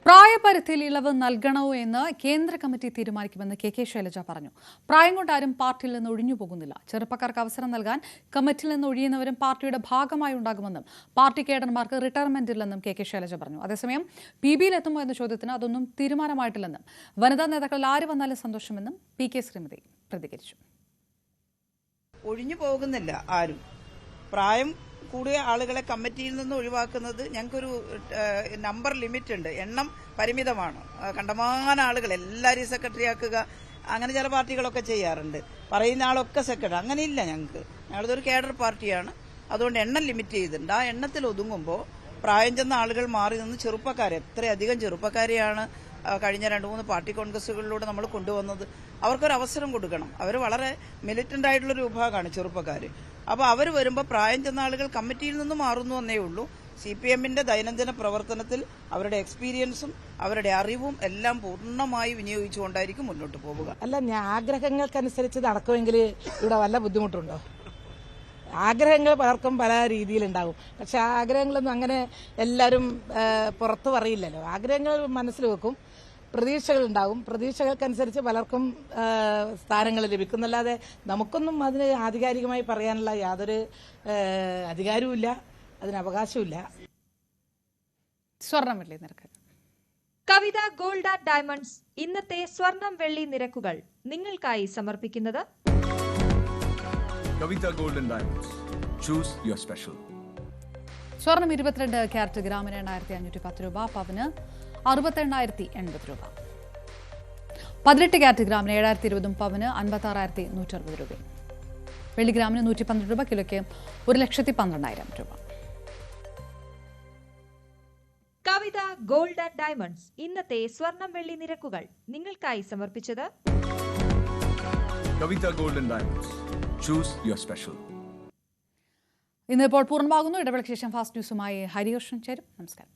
പ്രായപരിധിയിൽ ഇളവ് നൽകണോ എന്ന് കേന്ദ്ര കമ്മിറ്റി തീരുമാനിക്കുമെന്ന് KK ശൈലജ പറഞ്ഞു. പ്രായം കൊണ്ട് ആരും പാർട്ടിയിൽ നിന്ന് ഒഴിഞ്ഞു പോകുന്നില്ല. ചെറുപ്പക്കാർക്ക് അവസരം നൽകാൻ കമ്മിറ്റിയിൽ നിന്ന് ഒഴിയുന്നവരും പാർട്ടിയുടെ ഭാഗമായി ഉണ്ടാകുമെന്നും പാർട്ടി കേഡർമാർക്ക് റിട്ടയർമെന്റ് ഇല്ലെന്നും KK ശൈലജ പറഞ്ഞു. അതേസമയം PBയിൽ എത്തുമോ എന്ന ചോദ്യത്തിന് അതൊന്നും തീരുമാനമായിട്ടില്ലെന്നും വനിതാ നേതാക്കളിൽ ആര് വന്നാലും സന്തോഷമെന്നും PK ശ്രീമതി പ്രതികരിച്ചു. ഒഴിഞ്ഞു പോകുന്നില്ല ആരും. പ്രായം കൂടിയ ആളുകളെ കമ്മിറ്റിയിൽ നിന്ന് ഒഴിവാക്കുന്നത് ഞങ്ങൾക്കൊരു നമ്പർ ലിമിറ്റ് ഉണ്ട്, എണ്ണം പരിമിതമാണ്. കണ്ടമാന ആളുകൾ എല്ലാവരെയും സെക്രട്ടറി ആക്കുക, അങ്ങനെ ചില പാർട്ടികളൊക്കെ ചെയ്യാറുണ്ട്. പറയുന്ന ആളൊക്കെ സെക്രട്ടറി, അങ്ങനെയില്ല ഞങ്ങൾക്ക്. ഞങ്ങളതൊരു കേഡർ പാർട്ടിയാണ്, അതുകൊണ്ട് എണ്ണം ലിമിറ്റ് ചെയ്തിട്ടുണ്ട്. ആ എണ്ണത്തിൽ ഒതുങ്ങുമ്പോൾ പ്രായം ചെന്ന ആളുകൾ മാറി നിന്ന് ചെറുപ്പക്കാർ, എത്രയധികം ചെറുപ്പക്കാരെയാണ് കഴിഞ്ഞ 2-3 പാർട്ടി കോൺഗ്രസുകളിലൂടെ നമ്മൾ കൊണ്ടുവന്നത്. അവർക്കൊരു അവസരം കൊടുക്കണം. അവർ വളരെ മിലിറ്റന്റ് ആയിട്ടുള്ളൊരു വിഭാഗമാണ് ചെറുപ്പക്കാർ. അപ്പോൾ അവർ വരുമ്പോൾ പ്രായം ചെന്ന ആളുകൾ കമ്മിറ്റിയിൽ നിന്ന് മാറുന്നു എന്നേ ഉള്ളൂ. CPMന്റെ ദൈനംദിന പ്രവർത്തനത്തിൽ അവരുടെ എക്സ്പീരിയൻസും അവരുടെ അറിവും എല്ലാം പൂർണ്ണമായി വിനിയോഗിച്ചുകൊണ്ടായിരിക്കും മുന്നോട്ട് പോവുക. അല്ല, ഞാൻ ആഗ്രഹങ്ങൾക്കനുസരിച്ച് നടക്കുമെങ്കിൽ ഇവിടെ വല്ല ബുദ്ധിമുട്ടുണ്ടോ? ആഗ്രഹങ്ങൾ പലർക്കും പല രീതിയിലുണ്ടാകും. പക്ഷെ ആഗ്രഹങ്ങളൊന്നും അങ്ങനെ എല്ലാവരും പുറത്തു പറയില്ലല്ലോ. ആഗ്രഹങ്ങൾ മനസ്സിൽ വെക്കും, പ്രതീക്ഷകളുണ്ടാകും. പ്രതീക്ഷകൾക്കനുസരിച്ച് പലർക്കും സ്ഥാനങ്ങൾ ലഭിക്കുന്നല്ലാതെ നമുക്കൊന്നും അതിന് ആധികാരികമായി പറയാനുള്ള യാതൊരു അധികാരവുമില്ല, അതിന് അവകാശമില്ല. സ്വർണം വെള്ളി നിരക്ക്. കവിത ഗോൾഡ് ആൻഡ് ഡയമണ്ട്സ് ഇന്നത്തെ സ്വർണം വെള്ളി നിരക്കുകൾ നിങ്ങൾക്കായി സമർപ്പിക്കുന്നത് Kavitha gold and diamonds. Choose your special. സ്വർണം 22 ക്യാരറ്റ് ഗ്രാമിന് 8,510 രൂപ, പവന് 68,080 രൂപ. 18 ക്യാരറ്റ് ഗ്രാമിന് 7,020, പവന് 56,160 രൂപ. വെള്ളി ഗ്രാമിന് 112 രൂപ, കിലോയ്ക്ക് 1,12,000 രൂപ. കവിത ഗോൾഡ് ആൻഡ് ഡയമണ്ട്സ് ഇന്നത്തെ സ്വർണം വെള്ളി നിരക്കുകൾ നിങ്ങൾക്കായി സമർപ്പിച്ചത് Kavitha gold and diamonds. Choose your special. ഇന്നിപ്പോൾ പൂർണ്ണമാകുന്നു. ഇടവേളയ്ക്ക് ശേഷം ഫാസ്റ്റ് ന്യൂസുമായി ഹരികൃഷ്ണൻ ചേരും. നമസ്കാരം.